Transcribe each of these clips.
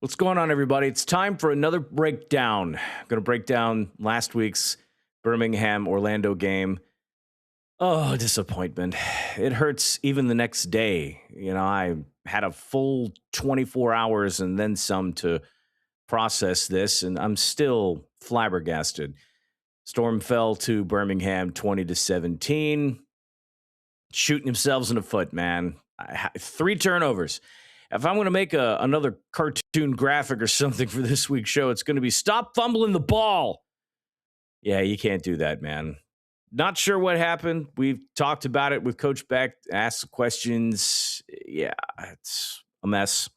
What's going on, everybody? It's time for another breakdown. I'm going to break down last week's Birmingham Orlando game. Oh, disappointment. It hurts even the next day. I had a full 24 hours and then some to process this, and I'm still flabbergasted. Storm fell to Birmingham 20-17, shooting themselves in the foot, man. 3 turnovers. If I'm going to make another cartoon graphic or something for this week's show, it's going to be stop fumbling the ball. Yeah, you can't do that, man. Not sure what happened. We've talked about it with Coach Becht, asked questions. Yeah, it's a mess.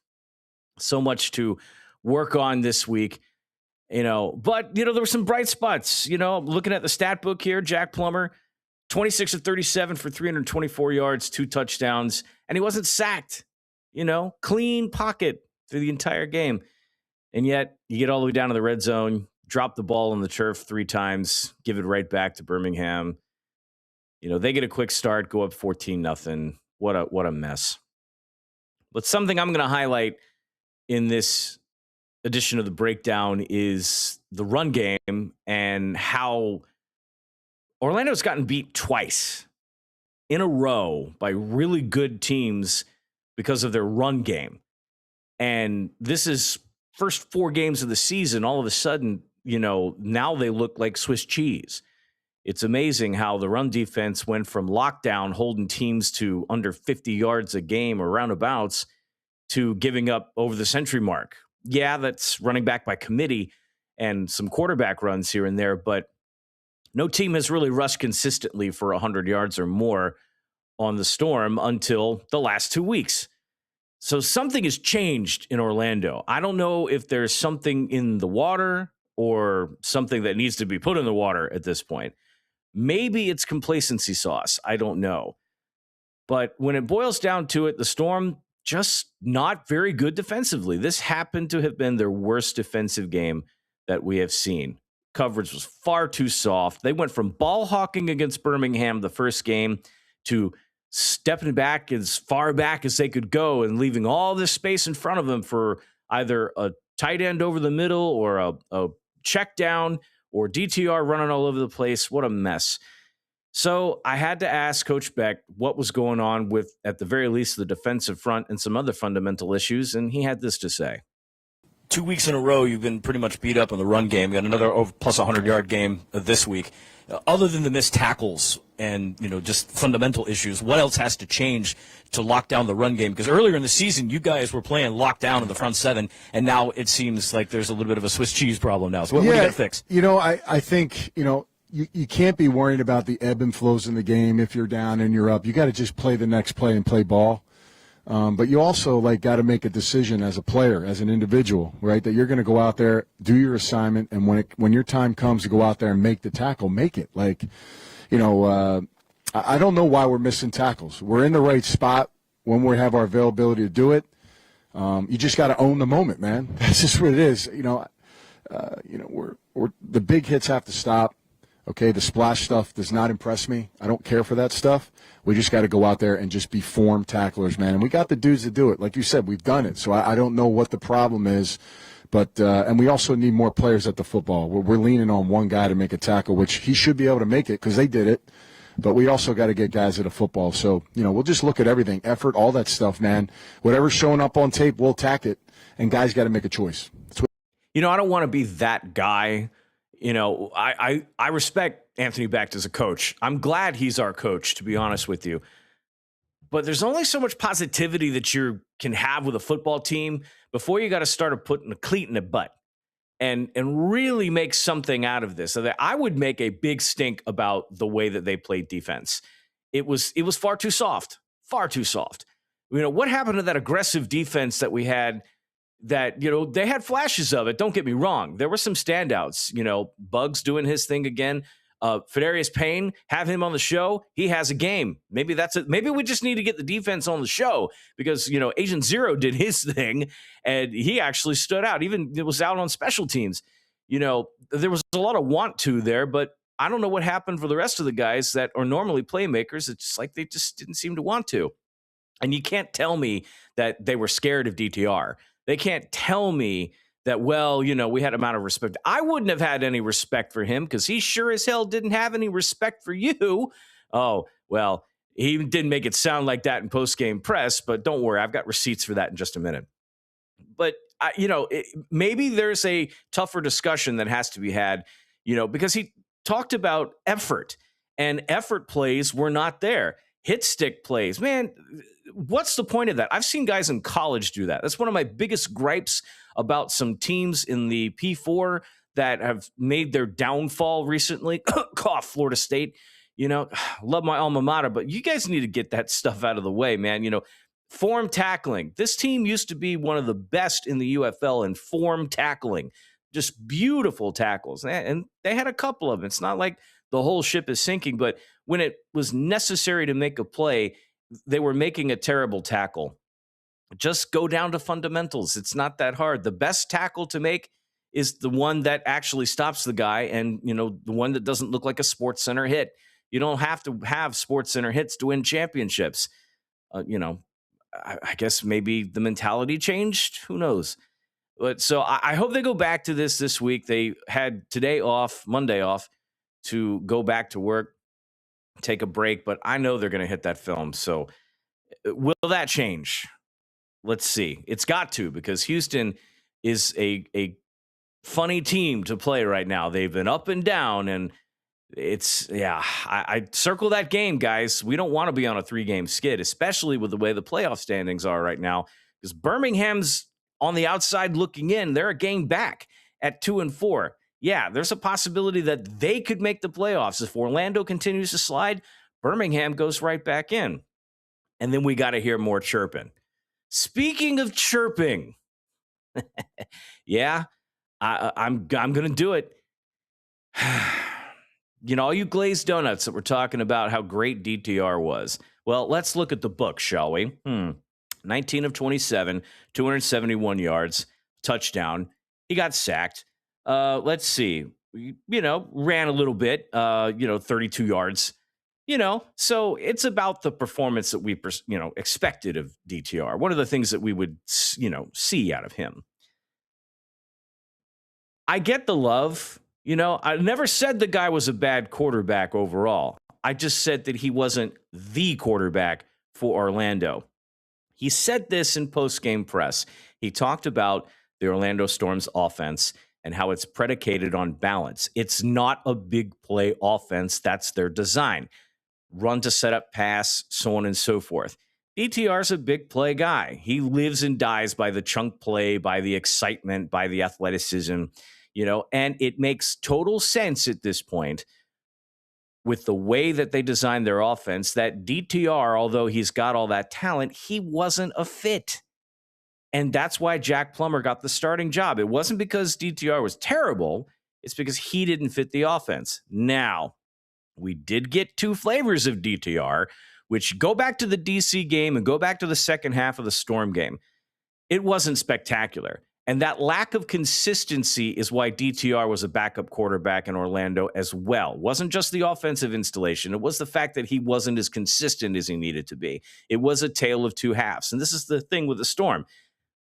So much to work on this week, But, there were some bright spots. Looking at the stat book here, Jack Plummer, 26 of 37 for 324 yards, 2 touchdowns, and he wasn't sacked. Clean pocket through the entire game. And yet you get all the way down to the red zone, drop the ball on the turf 3 times, give it right back to Birmingham. They get a quick start, go up 14-0. What a mess. But something I'm going to highlight in this edition of the breakdown is the run game and how Orlando's gotten beat twice in a row by really good teams because of their run game. And this is first 4 games of the season. All of a sudden, now they look like Swiss cheese. It's amazing how the run defense went from lockdown, holding teams to under 50 yards a game or roundabouts, to giving up over the century mark. Yeah, that's running back by committee and some quarterback runs here and there, but no team has really rushed consistently for 100 yards or more on the Storm until the last 2 weeks. So something has changed in Orlando. I don't know if there's something in the water or something that needs to be put in the water at this point. Maybe it's complacency sauce. I don't know. But when it boils down to it, the Storm just not very good defensively. This happened to have been their worst defensive game that we have seen. Coverage was far too soft. They went from ball hawking against Birmingham the first game to stepping back as far back as they could go and leaving all this space in front of them for either a tight end over the middle or a check down or DTR running all over the place. What a mess. So I had to ask Coach Becht what was going on with, at the very least, the defensive front and some other fundamental issues, and he had this to say. 2 weeks in a row, you've been pretty much beat up on the run game. You got another plus 100-yard game this week. Other than the missed tackles and, just fundamental issues, what else has to change to lock down the run game? Because earlier in the season, you guys were playing lockdown in the front 7, and now it seems like there's a little bit of a Swiss cheese problem now. So what do you got to fix? I think, you can't be worried about the ebb and flows in the game. If you're down and you're up, you got to just play the next play and play ball. But you also got to make a decision as a player, as an individual, right? That you're going to go out there, do your assignment, and when your time comes to go out there and make the tackle, make it. I don't know why we're missing tackles. We're in the right spot when we have our availability to do it. You just got to own the moment, man. That's just what it is. We're the big hits have to stop. Okay, the splash stuff does not impress me. I don't care for that stuff. We just got to go out there and just be formed tacklers, man. And we got the dudes to do it. Like you said, we've done it. So I don't know what the problem is. But and we also need more players at the football. We're leaning on one guy to make a tackle, which he should be able to make it because they did it. But we also got to get guys at the football. So, we'll just look at everything, effort, all that stuff, man. Whatever's showing up on tape, we'll attack it. And guys got to make a choice. I don't want to be that guy. I respect Anthony Becht as a coach. I'm glad he's our coach, to be honest with you. But there's only so much positivity that you can have with a football team before you got to start putting a cleat in the butt and really make something out of this. So that I would make a big stink about the way that they played defense. It was far too soft, far too soft. What happened to that aggressive defense that we had? That, they had flashes of it. Don't get me wrong. There were some standouts, Bugs doing his thing again. Fadarius Payne, have him on the show. He has a game. Maybe that's it. Maybe we just need to get the defense on the show because, Agent Zero did his thing and he actually stood out. Even it was out on special teams. There was a lot of want to there, but I don't know what happened for the rest of the guys that are normally playmakers. It's just like they just didn't seem to want to. And you can't tell me that they were scared of DTR. They can't tell me that, well, we had him out of respect. I wouldn't have had any respect for him because he sure as hell didn't have any respect for you. Oh, well, he didn't make it sound like that in post-game press, but don't worry. I've got receipts for that in just a minute. But, maybe there's a tougher discussion that has to be had, because he talked about effort, and effort plays were not there. Hit stick plays, man, what's the point of that? I've seen guys in college do that. That's one of my biggest gripes about some teams in the P4 that have made their downfall recently. Cough, Florida State. Love my alma mater, but you guys need to get that stuff out of the way, man. Form tackling. This team used to be one of the best in the UFL in form tackling. Just beautiful tackles. And they had a couple of them. It's not like the whole ship is sinking, but when it was necessary to make a play, they were making a terrible tackle. Just go down to fundamentals. It's not that hard. The best tackle to make is the one that actually stops the guy and, the one that doesn't look like a Sports Center hit. You don't have to have Sports Center hits to win championships. I guess maybe the mentality changed. Who knows? But so I hope they go back to this week. They had today off, Monday off, to go back to work, take a break. But I know they're going to hit that film. So will that change? Let's see. It's got to, because Houston is a funny team to play right now. They've been up and down, and I circle that game, guys. We don't want to be on a 3-game skid, especially with the way the playoff standings are right now, because Birmingham's on the outside looking in. They're a game back at 2-4. Yeah, there's a possibility that they could make the playoffs. If Orlando continues to slide, Birmingham goes right back in. And then we got to hear more chirping. Speaking of chirping, yeah, I'm going to do it. All you glazed donuts that were talking about how great DTR was. Well, let's look at the book, shall we? 19 of 27, 271 yards, touchdown. He got sacked. Let's see. Ran a little bit, 32 yards. So it's about the performance that we, expected of DTR. One of the things that we would, see out of him. I get the love. I never said the guy was a bad quarterback overall. I just said that he wasn't the quarterback for Orlando. He said this in post-game press. He talked about the Orlando Storm's offense and how it's predicated on balance. It's not a big play offense. That's their design. Run to set up pass, so on and so forth. DTR's a big play guy. He lives and dies by the chunk play, by the excitement, by the athleticism. And it makes total sense at this point with the way that they designed their offense that DTR, although he's got all that talent, he wasn't a fit. And that's why Jack Plummer got the starting job. It wasn't because DTR was terrible. It's because he didn't fit the offense. Now, we did get 2 flavors of DTR, which go back to the DC game and go back to the second half of the Storm game. It wasn't spectacular. And that lack of consistency is why DTR was a backup quarterback in Orlando as well. It wasn't just the offensive installation. It was the fact that he wasn't as consistent as he needed to be. It was a tale of 2 halves. And this is the thing with the Storm.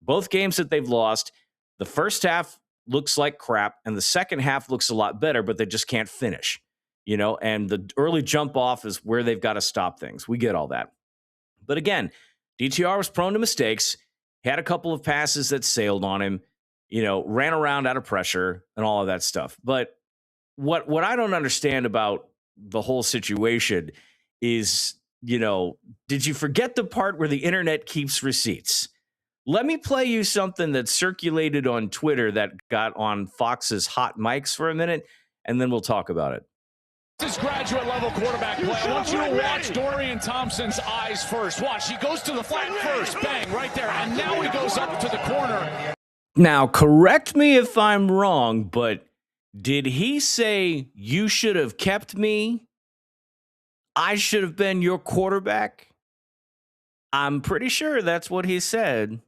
Both games that they've lost, the first half looks like crap, and the second half looks a lot better, but they just can't finish. And the early jump off is where they've got to stop things. We get all that. But again, DTR was prone to mistakes. Had a couple of passes that sailed on him, ran around out of pressure and all of that stuff. But what I don't understand about the whole situation is, did you forget the part where the internet keeps receipts? Let me play you something that circulated on Twitter that got on Fox's hot mics for a minute, and then we'll talk about it. This is graduate level quarterback play. I want you to watch Dorian Thompson's eyes first. Watch, he goes to the flat first, bang, right there. And now he goes up to the corner. Now, correct me if I'm wrong, but did he say, you should have kept me? I should have been your quarterback? I'm pretty sure that's what he said.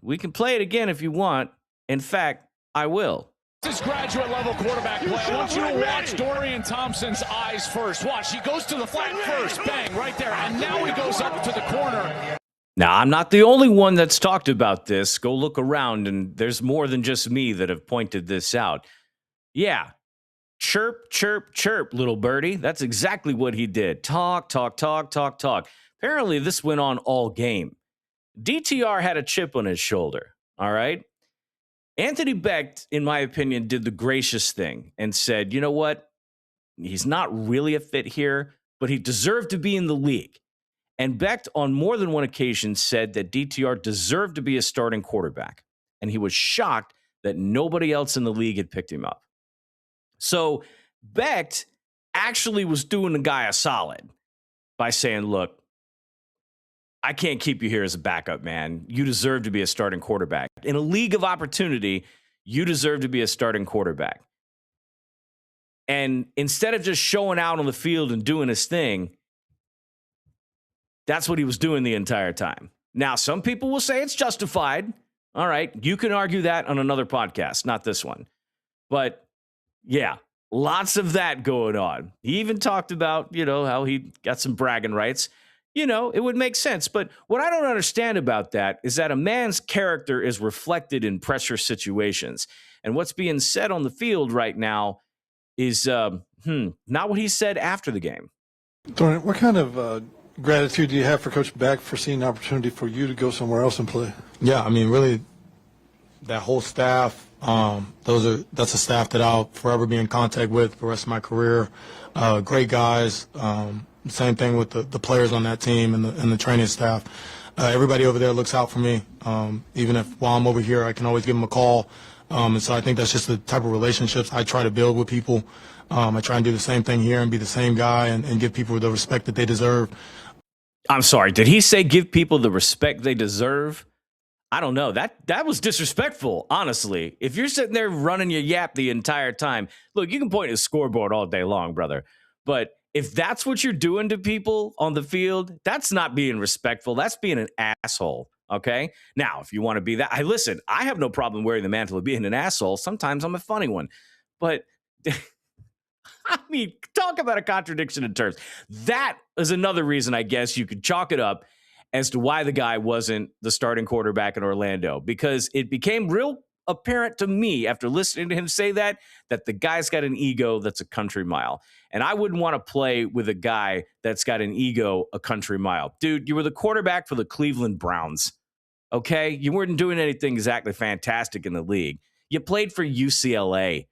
We can play it again if you want. In fact, I will. This is graduate level quarterback play. I want you to watch Dorian Thompson's eyes first. Watch, he goes to the flat first, bang, right there. And now he goes up to the corner. Now, I'm not the only one that's talked about this. Go look around, and there's more than just me that have pointed this out. Yeah, chirp, chirp, chirp, little birdie. That's exactly what he did. Talk, talk, talk, talk, talk. Apparently, this went on all game. DTR had a chip on his shoulder, all right? Anthony Becht, in my opinion, did the gracious thing and said, you know what? He's not really a fit here, but he deserved to be in the league. And Becht, on more than one occasion, said that DTR deserved to be a starting quarterback. And he was shocked that nobody else in the league had picked him up. So Becht actually was doing the guy a solid by saying, look, I can't keep you here as a backup, man. You deserve to be a starting quarterback. In a league of opportunity, you deserve to be a starting quarterback. And instead of just showing out on the field and doing his thing, that's what he was doing the entire time. Now, some people will say it's justified. All right, you can argue that on another podcast, not this one. But yeah, lots of that going on. He even talked about, how he got some bragging rights. It would make sense. But what I don't understand about that is that a man's character is reflected in pressure situations. And what's being said on the field right now is not what he said after the game. Dorian, what kind of gratitude do you have for Coach Becht for seeing an opportunity for you to go somewhere else and play? Yeah, I mean, really, that whole staff, that's a staff that I'll forever be in contact with for the rest of my career. Great guys. Same thing with the players on that team and the training staff. Everybody over there looks out for me. Even if while I'm over here, I can always give them a call. And so I think that's just the type of relationships I try to build with people. I try and do the same thing here and be the same guy and give people the respect that they deserve. I'm sorry, did he say give people the respect they deserve? I don't know. That was disrespectful, honestly. If you're sitting there running your yap the entire time, look, you can point at a scoreboard all day long, brother. But if that's what you're doing to people on the field, that's not being respectful. That's being an asshole, okay? Now, if you want to be that, listen, I have no problem wearing the mantle of being an asshole. Sometimes I'm a funny one. But I mean, talk about a contradiction in terms. That is another reason, I guess, you could chalk it up as to why the guy wasn't the starting quarterback in Orlando, because it became real apparent to me after listening to him say that the guy's got an ego that's a country mile. And I wouldn't want to play with a guy that's got an ego a country mile. Dude, you were the quarterback for the Cleveland Browns, okay? You weren't doing anything exactly fantastic in the league. You played for UCLA,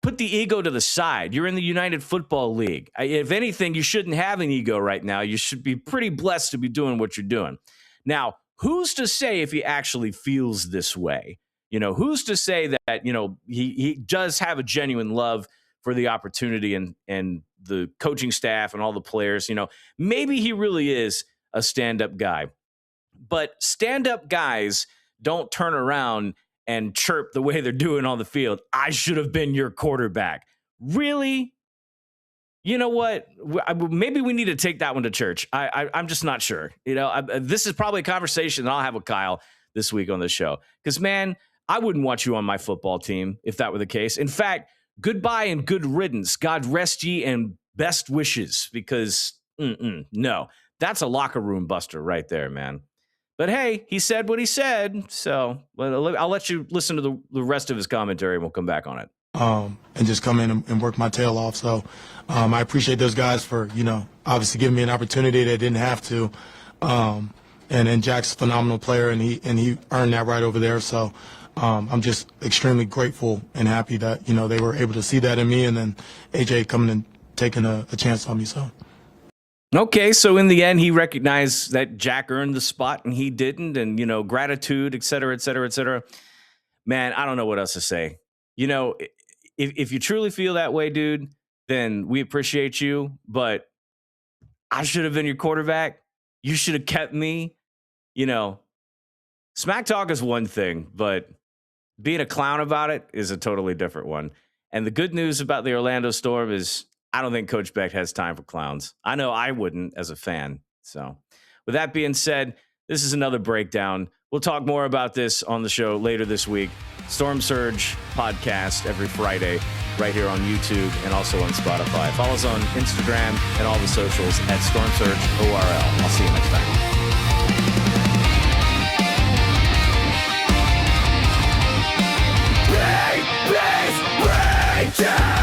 Put the ego to the side. You're in the United Football League. If anything, you shouldn't have an ego right now. You should be pretty blessed to be doing what you're doing. Now, who's to say if he actually feels this way? Who's to say that, he does have a genuine love for the opportunity and the coaching staff and all the players. Maybe he really is a stand-up guy. But stand-up guys don't turn around and chirp the way they're doing on the field. I should have been your quarterback. Really? You know what? Maybe we need to take that one to church. I'm just not sure. This is probably a conversation that I'll have with Kyle this week on the show. Because, man, I wouldn't want you on my football team if that were the case. In fact, goodbye and good riddance. God rest ye and best wishes. Because, no, that's a locker room buster right there, man. But hey, he said what he said, so I'll let you listen to the rest of his commentary, and we'll come back on it. And just come in and work my tail off. So I appreciate those guys for, obviously giving me an opportunity they didn't have to. And then Jack's a phenomenal player, and he earned that right over there. So I'm just extremely grateful and happy that, they were able to see that in me, and then AJ coming and taking a chance on me. So. Okay, so in the end, he recognized that Jack earned the spot and he didn't, and, gratitude, et cetera, et cetera, et cetera. Man, I don't know what else to say. If you truly feel that way, dude, then we appreciate you, but I should have been your quarterback. You should have kept me. Smack talk is one thing, but being a clown about it is a totally different one. And the good news about the Orlando Storm is I don't think Coach Becht has time for clowns. I know I wouldn't as a fan. So with that being said, this is another breakdown. We'll talk more about this on the show later this week. Storm Surge podcast every Friday right here on YouTube and also on Spotify. Follow us on Instagram and all the socials at Storm Surge ORL. I'll see you next time. down.